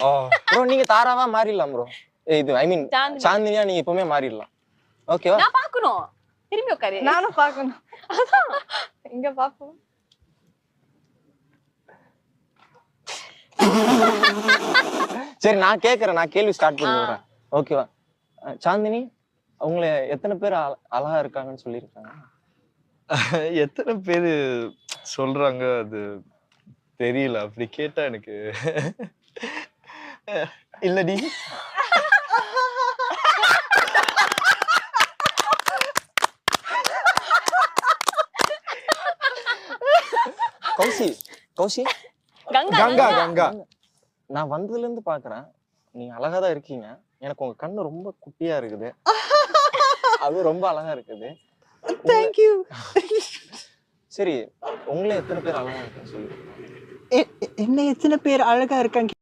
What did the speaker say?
Bro நீங்க தாராவா மாறிடலாம் bro. இது ஐ மீன் சாந்தினியா நீங்க எப்பவுமே மாறிடலாம். ஓகேவா? நான் பாக்கணும். திரும்பி உட்காரு. நானும் பாக்கணும். அதான் இங்க பாப்போம். சரி நான் கேக்குறேன். நான் கேள்வி ஸ்டார்ட் பண்ணிடுறேன். ஓகேவா? சாந்தினி உங்களை எத்தனை பேர் அழகா இருக்காங்கன்னு சொல்லியிருக்காங்க? எத்தனை பேரு சொல்றாங்க அது தெரியல. அப்படி கேட்டா எனக்கு இல்லடி. கௌசி கங்கா கங்கா நான் வந்ததுல இருந்து பாக்குறேன் நீங்க அழகா தான் இருக்கீங்க. எனக்கு உங்க கண்ணு ரொம்ப குட்டியா இருக்குது. அது ரொம்ப அழகா இருக்குது. Thank you. சரி உங்களை எத்தனை பேர் அழகா இருக்குன்னு சொல்லி என்ன எத்தனை பேர் அழகா இருக்காங்க